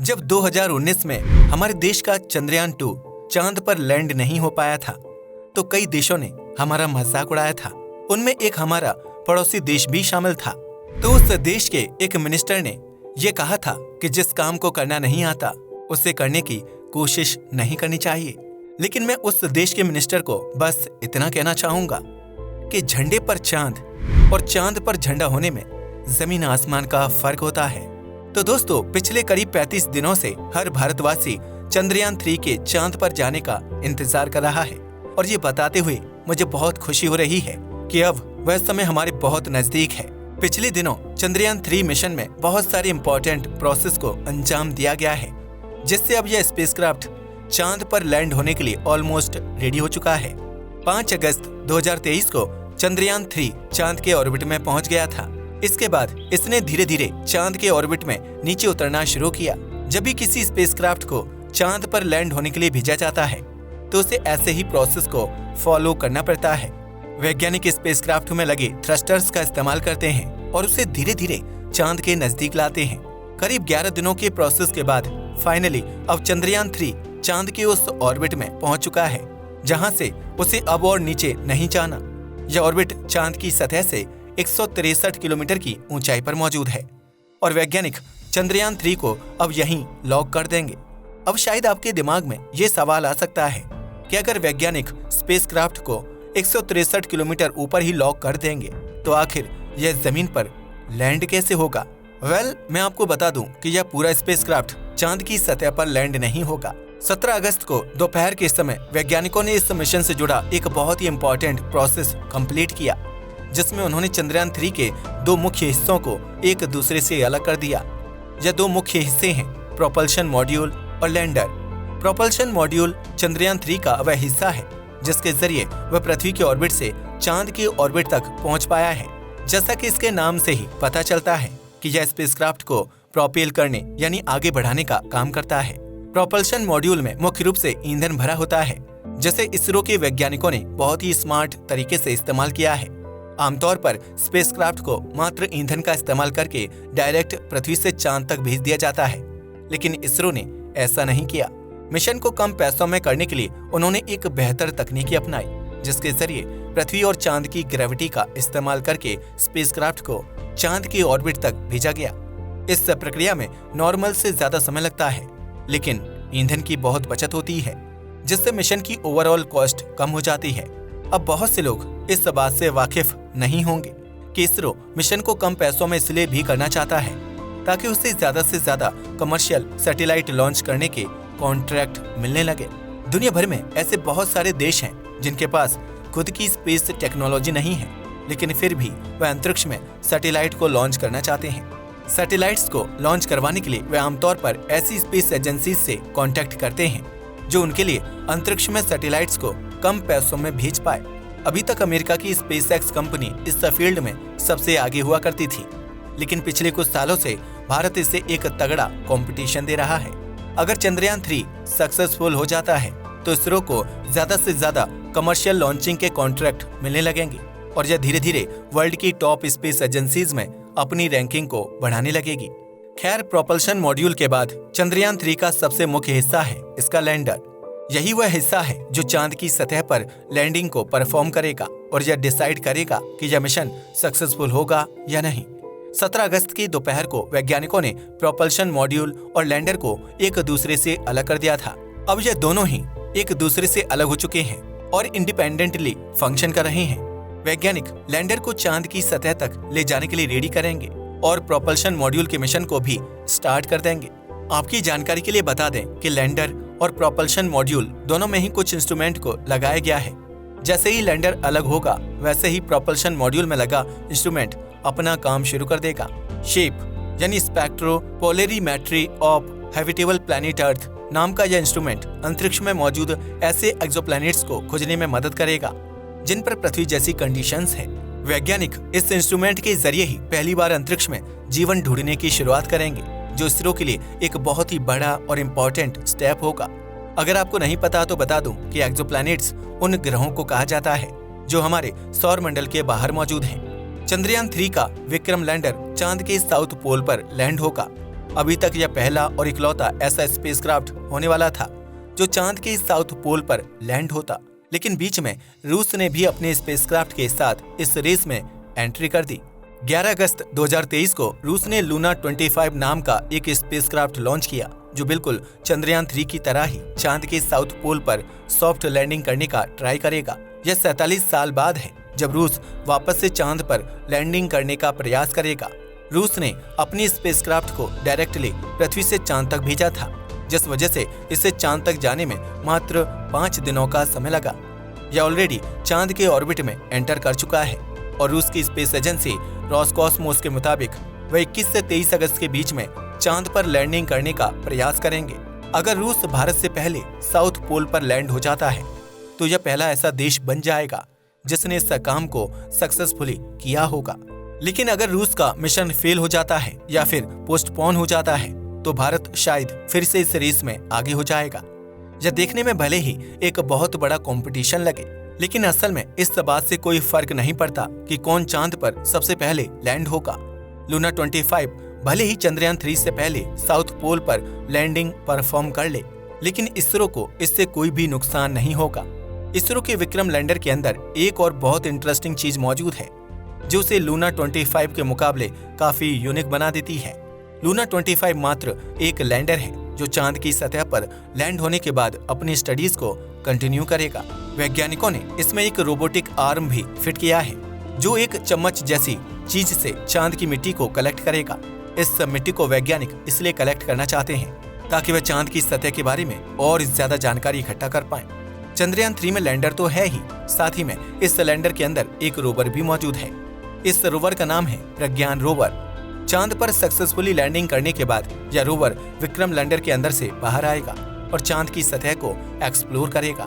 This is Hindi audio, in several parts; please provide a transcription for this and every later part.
जब 2019 में हमारे देश का चंद्रयान-2 चांद पर लैंड नहीं हो पाया था, तो कई देशों ने हमारा मजाक उड़ाया था। उनमें एक हमारा पड़ोसी देश भी शामिल था। तो उस देश के एक मिनिस्टर ने ये कहा था कि जिस काम को करना नहीं आता उसे करने की कोशिश नहीं करनी चाहिए। लेकिन मैं उस देश के मिनिस्टर को बस इतना कहना चाहूंगा कि झंडे पर चांद और चांद पर झंडा होने में जमीन आसमान का फर्क होता है। तो दोस्तों, पिछले करीब 35 दिनों से हर भारतवासी चंद्रयान-3 के चांद पर जाने का इंतजार कर रहा है और ये बताते हुए मुझे बहुत खुशी हो रही है कि अब वह समय हमारे बहुत नजदीक है। पिछले दिनों चंद्रयान-3 मिशन में बहुत सारे इंपॉर्टेंट प्रोसेस को अंजाम दिया गया है, जिससे अब यह स्पेसक्राफ्ट चांद पर लैंड होने के लिए ऑलमोस्ट रेडी हो चुका है। 5 अगस्त 2023 को चंद्रयान-3 चांद के ऑर्बिट में पहुंच गया था। इसके बाद इसने धीरे धीरे चांद के ऑर्बिट में नीचे उतरना शुरू किया। जब भी किसी स्पेसक्राफ्ट को चांद पर लैंड होने के लिए भेजा जाता है तो उसे ऐसे ही प्रोसेस को फॉलो करना पड़ता है। वैज्ञानिक स्पेसक्राफ्ट में लगे थ्रस्टर्स का इस्तेमाल करते हैं और उसे धीरे धीरे चांद के नजदीक लाते हैं। करीब 11 दिनों के प्रोसेस के बाद फाइनली अब चंद्रयान-3 चांद के उस ऑर्बिट में पहुंच चुका है जहां से उसे अब और नीचे नहीं जाना। यह ऑर्बिट चांद की सतह से 163 किलोमीटर की ऊंचाई पर मौजूद है और वैज्ञानिक चंद्रयान-3 को अब यहीं लॉक कर देंगे। अब शायद आपके दिमाग में ये सवाल आ सकता है कि अगर वैज्ञानिक स्पेसक्राफ्ट को 163 किलोमीटर ऊपर ही लॉक कर देंगे तो आखिर यह जमीन पर लैंड कैसे होगा? मैं आपको बता दूं कि यह पूरा स्पेसक्राफ्ट चांद की सतह पर लैंड नहीं होगा। 17 अगस्त को दोपहर के समय वैज्ञानिकों ने इस मिशन से जुड़ा एक बहुत ही इंपॉर्टेंट प्रोसेस कंप्लीट किया, जिसमें उन्होंने चंद्रयान-3 के 2 मुख्य हिस्सों को एक दूसरे से अलग कर दिया। यह 2 मुख्य हिस्से हैं प्रोपल्शन मॉड्यूल और लैंडर। प्रोपल्शन मॉड्यूल चंद्रयान-3 का वह हिस्सा है जिसके जरिए वह पृथ्वी के ऑर्बिट से चांद के ऑर्बिट तक पहुंच पाया है। जैसा कि इसके नाम से ही पता चलता है कि यह स्पेसक्राफ्ट को प्रोपेल करने यानी आगे बढ़ाने का काम करता है। प्रोपल्शन मॉड्यूल में मुख्य रूप से ईंधन भरा होता है, जिसे इसरो के वैज्ञानिकों ने बहुत ही स्मार्ट तरीके से इस्तेमाल किया है। आमतौर पर स्पेसक्राफ्ट को मात्र ईंधन का इस्तेमाल करके डायरेक्ट पृथ्वी से चांद तक भेज दिया जाता है, लेकिन इसरो ने ऐसा नहीं किया। मिशन को कम पैसों में करने के लिए उन्होंने एक बेहतर तकनीकी अपनाई, जिसके जरिए पृथ्वी और चांद की ग्रेविटी का इस्तेमाल करके स्पेसक्राफ्ट को चांद के ऑर्बिट तक भेजा गया। इस प्रक्रिया में नॉर्मल से ज्यादा समय लगता है, लेकिन ईंधन की बहुत बचत होती है, जिससे मिशन की ओवरऑल कॉस्ट कम हो जाती है। अब बहुत से लोग इस बात से वाकिफ नहीं होंगे कि इसरो मिशन को कम पैसों में इसलिए भी करना चाहता है ताकि उसे ज्यादा से ज्यादा कमर्शियल सैटेलाइट लॉन्च करने के कॉन्ट्रैक्ट मिलने लगे। दुनिया भर में ऐसे बहुत सारे देश हैं जिनके पास खुद की स्पेस टेक्नोलॉजी नहीं है, लेकिन फिर भी वह अंतरिक्ष में सैटेलाइट को लॉन्च करना चाहते हैं। सैटेलाइट्स को लॉन्च करवाने के लिए वे आमतौर पर ऐसी स्पेस एजेंसी से कांटेक्ट करते हैं जो उनके लिए अंतरिक्ष में सैटेलाइट्स को कम पैसों में भेज पाए। अभी तक अमेरिका की स्पेसएक्स कंपनी इस फील्ड में सबसे आगे हुआ करती थी, लेकिन पिछले कुछ सालों से भारत इसे एक तगड़ा कंपटीशन दे रहा है। अगर चंद्रयान-3 सक्सेसफुल हो जाता है तो इसरो को ज्यादा से ज्यादा कमर्शियल लॉन्चिंग के कॉन्ट्रैक्ट मिलने लगेंगे और यह धीरे धीरे वर्ल्ड की टॉप स्पेस एजेंसीज में अपनी रैंकिंग को बढ़ाने लगेगी। खैर, प्रोपल्शन मॉड्यूल के बाद चंद्रयान-3 का सबसे मुख्य हिस्सा है इसका लैंडर। यही वह हिस्सा है जो चांद की सतह पर लैंडिंग को परफॉर्म करेगा और यह डिसाइड करेगा कि यह मिशन सक्सेसफुल होगा या नहीं। 17 अगस्त की दोपहर को वैज्ञानिकों ने प्रोपल्शन मॉड्यूल और लैंडर को एक दूसरे से अलग कर दिया था। अब यह दोनों ही एक दूसरे से अलग हो चुके हैं और इंडिपेंडेंटली फंक्शन कर रहे हैं। वैज्ञानिक लैंडर को चांद की सतह तक ले जाने के लिए रेडी करेंगे और प्रोपल्शन मॉड्यूल के मिशन को भी स्टार्ट कर देंगे। आपकी जानकारी के लिए बता दें कि लैंडर और प्रोपल्शन मॉड्यूल दोनों में ही कुछ इंस्ट्रूमेंट को लगाया गया है। जैसे ही लैंडर अलग होगा, वैसे ही प्रोपल्शन मॉड्यूल में लगा इंस्ट्रूमेंट अपना काम शुरू कर देगा। शेप यानी स्पेक्ट्रोपोलरिमेट्री ऑफ हैबिटेबल प्लैनेट अर्थ नाम का यह इंस्ट्रूमेंट अंतरिक्ष में मौजूद ऐसे एक्सोप्लैनेट्स को खोजने में मदद करेगा जिन पर पृथ्वी जैसी कंडीशंस है। वैज्ञानिक इस इंस्ट्रूमेंट के जरिए ही पहली बार अंतरिक्ष में जीवन ढूंढने की शुरुआत करेंगे, जो इसरो के लिए एक बहुत ही बड़ा और इम्पोर्टेंट स्टेप होगा। अगर आपको नहीं पता तो बता दूं कि एक्सोप्लैनेट्स उन ग्रहों को कहा जाता है जो हमारे सौर मंडल के बाहर मौजूद हैं। चंद्रयान-3 का विक्रम लैंडर चांद के साउथ पोल पर लैंड होगा अभी तक यह पहला और इकलौता ऐसा स्पेसक्राफ्ट होने वाला था जो चांद के साउथ पोल पर लैंड होता। लेकिन बीच में रूस ने भी अपने स्पेसक्राफ्ट के साथ इस रेस में एंट्री कर दी। 11 अगस्त 2023 को रूस ने लूना 25 नाम का एक स्पेसक्राफ्ट लॉन्च किया जो बिल्कुल चंद्रयान 3 की तरह ही चांद के साउथ पोल पर सॉफ्ट लैंडिंग करने का ट्राई करेगा। यह 47 साल बाद है जब रूस वापस से चांद पर लैंडिंग करने का प्रयास करेगा। रूस ने अपनी स्पेसक्राफ्ट को डायरेक्टली पृथ्वी से चांद तक भेजा था, जिस वजह से इसे चांद तक जाने में मात्र 5 दिनों का समय लगा। यह ऑलरेडी चांद के ऑर्बिट में एंटर कर चुका है और रूस की स्पेस एजेंसी रॉसकॉस्मोस के मुताबिक वह 21 से 23 अगस्त के बीच में चांद पर लैंडिंग करने का प्रयास करेंगे। अगर रूस भारत से पहले साउथ पोल पर लैंड हो जाता है तो यह पहला ऐसा देश बन जाएगा जिसने इस काम को सक्सेसफुली किया होगा। लेकिन अगर रूस का मिशन फेल हो जाता है या फिर पोस्टपोन हो जाता है तो भारत शायद फिर से इस रेस में आगे हो जाएगा। यह देखने में भले ही एक बहुत बड़ा कंपटीशन लगे, लेकिन असल में इस बात से कोई फर्क नहीं पड़ता कि कौन चांद पर सबसे पहले लैंड होगा। लूना 25 भले ही चंद्रयान 3 से पहले साउथ पोल पर लैंडिंग परफॉर्म कर ले, लेकिन इसरो को इससे कोई भी नुकसान नहीं होगा। इसरो के विक्रम लैंडर के अंदर एक और बहुत इंटरेस्टिंग चीज मौजूद है जो उसे लूना 25 के मुकाबले काफी यूनिक बना देती है। लूना 25 मात्र एक लैंडर है जो चांद की सतह पर लैंड होने के बाद अपनी स्टडीज को कंटिन्यू करेगा। वैज्ञानिकों ने इसमें एक रोबोटिक आर्म भी फिट किया है जो एक चम्मच जैसी चीज से चांद की मिट्टी को कलेक्ट करेगा। इस मिट्टी को वैज्ञानिक इसलिए कलेक्ट करना चाहते हैं ताकि वह चांद की सतह के बारे में और ज्यादा जानकारी इकट्ठा कर पाएं। चंद्रयान 3 में लैंडर तो है ही, साथ ही में इस लैंडर के अंदर एक रोवर भी मौजूद है। इस रोवर का नाम है प्रज्ञान रोवर। चांद पर सक्सेसफुली लैंडिंग करने के बाद यह रोवर विक्रम लैंडर के अंदर से बाहर आएगा और चांद की सतह को एक्सप्लोर करेगा।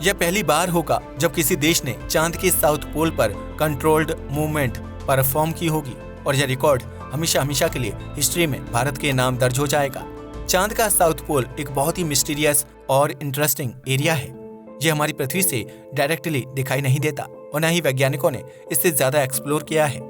यह पहली बार होगा जब किसी देश ने चांद के साउथ पोल पर कंट्रोल्ड मूवमेंट परफॉर्म की होगी और यह रिकॉर्ड हमेशा हमेशा के लिए हिस्ट्री में भारत के नाम दर्ज हो जाएगा। चांद का साउथ पोल एक बहुत ही मिस्टीरियस और इंटरेस्टिंग एरिया है। यह हमारी पृथ्वी से डायरेक्टली दिखाई नहीं देता और न ही वैज्ञानिकों ने इससे ज्यादा एक्सप्लोर किया है।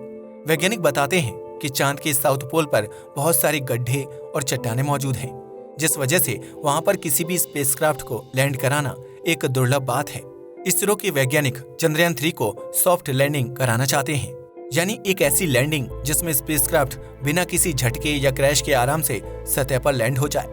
वैज्ञानिक बताते हैं कि चांद के साउथ पोल पर बहुत सारे गड्ढे और चट्टानें मौजूद हैं, जिस वजह से वहां पर किसी भी स्पेसक्राफ्ट को लैंड कराना एक दुर्लभ बात है। इसरो के वैज्ञानिक चंद्रयान 3 को सॉफ्ट लैंडिंग कराना चाहते हैं, यानी एक ऐसी लैंडिंग जिसमें स्पेसक्राफ्ट बिना किसी झटके या क्रैश के आराम से सतह पर लैंड हो जाए।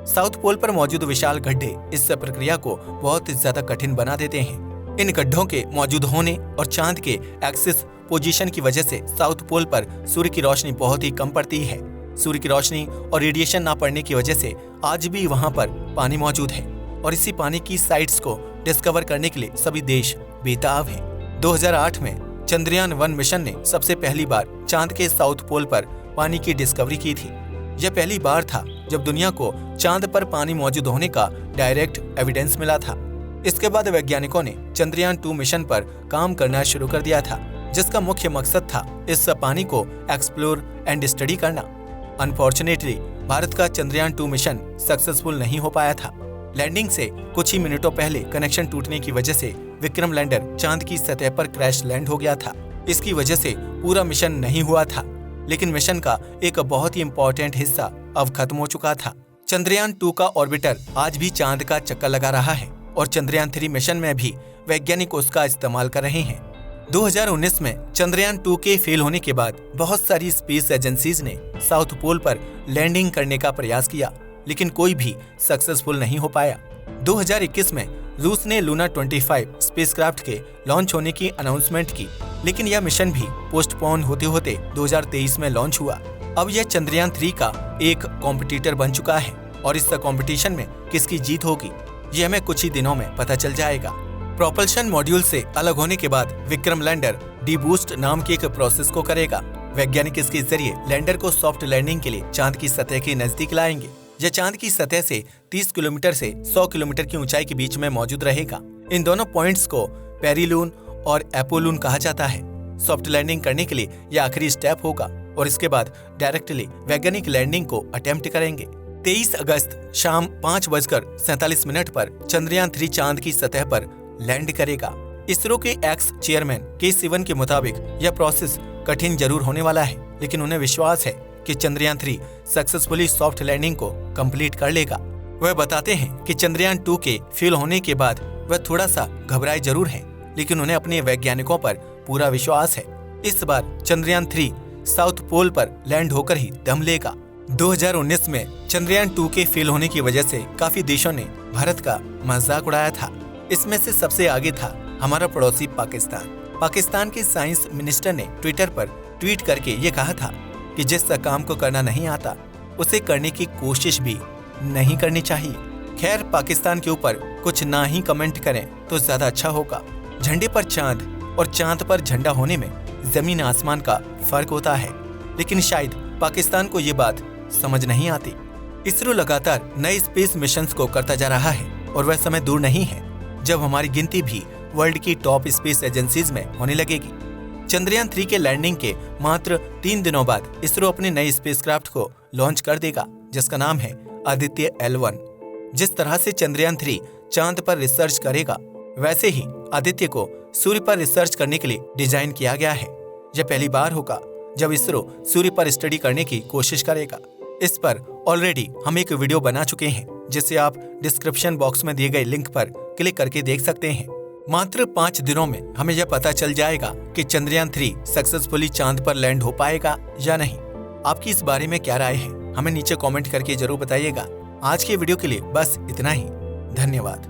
साउथ पोल पर मौजूद विशाल गड्ढे इस प्रक्रिया को बहुत ज्यादा कठिन बना देते हैं। इन गड्ढों के मौजूद होने और चांद के एक्सिस पोजीशन की वजह से साउथ पोल पर सूर्य की रोशनी बहुत ही कम पड़ती है। सूर्य की रोशनी और रेडिएशन न पड़ने की वजह से आज भी वहां पर पानी मौजूद है और इसी पानी की साइट्स को डिस्कवर करने के लिए सभी देश बेताब हैं। 2008 में चंद्रयान 1 मिशन ने सबसे पहली बार चांद के साउथ पोल पर पानी की डिस्कवरी की थी। यह पहली बार था जब दुनिया को चांद पर पानी मौजूद होने का डायरेक्ट एविडेंस मिला था। इसके बाद वैज्ञानिकों ने चंद्रयान 2 मिशन पर काम करना शुरू कर दिया था, जिसका मुख्य मकसद था इस पानी को एक्सप्लोर एंड स्टडी करना। अनफॉर्चुनेटली भारत का चंद्रयान 2 मिशन सक्सेसफुल नहीं हो पाया था। लैंडिंग से कुछ ही मिनटों पहले कनेक्शन टूटने की वजह से विक्रम लैंडर चांद की सतह पर क्रैश लैंड हो गया था। इसकी वजह से पूरा मिशन नहीं हुआ था, लेकिन मिशन का एक बहुत ही इम्पोर्टेंट हिस्सा अब खत्म हो चुका था। चंद्रयान 2 का ऑर्बिटर आज भी चांद का चक्कर लगा रहा है और चंद्रयान 3 मिशन में भी वैज्ञानिक उसका इस्तेमाल कर रहे हैं। 2019 में चंद्रयान 2 के फेल होने के बाद बहुत सारी स्पेस एजेंसीज ने साउथ पोल पर लैंडिंग करने का प्रयास किया, लेकिन कोई भी सक्सेसफुल नहीं हो पाया। 2021 में रूस ने लूना 25 स्पेसक्राफ्ट के लॉन्च होने की अनाउंसमेंट की, लेकिन यह मिशन भी पोस्टपोन होते होते 2023 में लॉन्च हुआ। अब यह चंद्रयान 3 का एक कॉम्पिटिटर बन चुका है और इस कंपटीशन में किसकी जीत होगी ये हमें कुछ ही दिनों में पता चल जाएगा। प्रोपल्शन मॉड्यूल से अलग होने के बाद विक्रम लैंडर डीबूस्ट नाम की एक प्रोसेस को करेगा। वैज्ञानिक इसके जरिए लैंडर को सॉफ्ट लैंडिंग के लिए चांद की सतह के नजदीक लाएंगे। यह चांद की सतह से 30 किलोमीटर से 100 किलोमीटर की ऊंचाई के बीच में मौजूद रहेगा। इन दोनों पॉइंट्स को पेरिलून और एपोलून कहा जाता है। सॉफ्ट लैंडिंग करने के लिए यह आखिरी स्टेप होगा और इसके बाद डायरेक्टली वैज्ञानिक लैंडिंग को अटेम्प्ट करेंगे। 23 अगस्त शाम 5:47 पर चंद्रयान 3 चांद की सतह पर लैंड करेगा। इसरो के एक्स चेयरमैन के सिवन के मुताबिक यह प्रोसेस कठिन जरूर होने वाला है, लेकिन उन्हें विश्वास है कि चंद्रयान 3 सक्सेसफुली सॉफ्ट लैंडिंग को कंप्लीट कर लेगा। वह बताते हैं कि चंद्रयान 2 के फेल होने के बाद वह थोड़ा सा घबराए जरूर हैं, लेकिन उन्हें अपने वैज्ञानिकों पर पूरा विश्वास है। इस बार चंद्रयान 3 साउथ पोल पर लैंड होकर ही दम लेगा। 2019 में चंद्रयान 2 के फेल होने की वजह से काफी देशों ने भारत का मजाक उड़ाया था। इसमें से सबसे आगे था हमारा पड़ोसी पाकिस्तान। पाकिस्तान के साइंस मिनिस्टर ने ट्विटर पर ट्वीट करके ये कहा था कि जिस काम को करना नहीं आता उसे करने की कोशिश भी नहीं करनी चाहिए। खैर, पाकिस्तान के ऊपर कुछ ना ही कमेंट करें तो ज्यादा अच्छा होगा। झंडे पर चांद और चांद पर झंडा होने में जमीन आसमान का फर्क होता है, लेकिन शायद पाकिस्तान को ये बात समझ नहीं आती। इसरो लगातार नए स्पेस मिशंस को करता जा रहा है और वह समय दूर नहीं है जब हमारी गिनती भी वर्ल्ड की टॉप स्पेस एजेंसीज में होने लगेगी। चंद्रयान 3 के लैंडिंग के मात्र 3 दिनों बाद इसरो अपने नए स्पेसक्राफ्ट को लॉन्च कर देगा, जिसका नाम है आदित्य L1। जिस तरह से चंद्रयान 3 चांद पर रिसर्च करेगा, वैसे ही आदित्य को सूर्य पर रिसर्च करने के लिए डिजाइन किया गया है। यह पहली बार होगा जब इसरो सूर्य पर स्टडी करने की कोशिश करेगा। इस पर ऑलरेडी हम एक वीडियो बना चुके हैं, जिसे आप डिस्क्रिप्शन बॉक्स में दिए गए लिंक पर क्लिक करके देख सकते हैं। मात्र 5 दिनों में हमें यह पता चल जाएगा कि चंद्रयान 3 सक्सेसफुली चांद पर लैंड हो पाएगा या नहीं। आपकी इस बारे में क्या राय है, हमें नीचे कमेंट करके जरूर बताइएगा। आज के वीडियो के लिए बस इतना ही। धन्यवाद।